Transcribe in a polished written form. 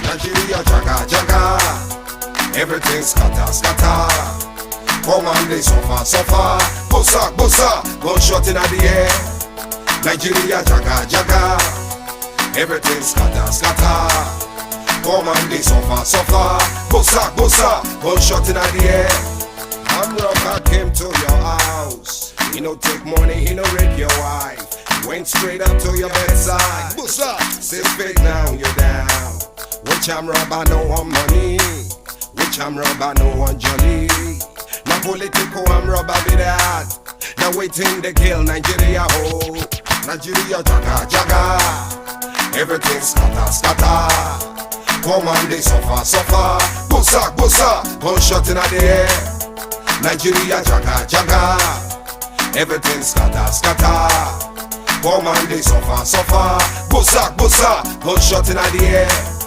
Nigeria jaga jaga, everything scatter scatter. Come on, they suffer suffer. Bossa bossa, gunshot in the air. Nigeria jaga jaga, everything scatter scatter. Come on, they suffer suffer. Bossa bossa, gunshot in the air. I'm rocker came to your house. He no take money, he no rape your wife. Went straight up to your bedside. Bossa, say fake now you're down. Which I'm robber, no one money. Which I'm robber, no one jolly. Now political, I'm robber be that. Now waiting to kill Nigeria whole. Nigeria jaga jaga, everything scatter scatter. Come on, they suffer suffer. Bossa bossa, gunshot in the air. Nigeria jaga jaga, everything scatter scatter. Come on, they suffer suffer. Bossa bossa, gunshot in the air.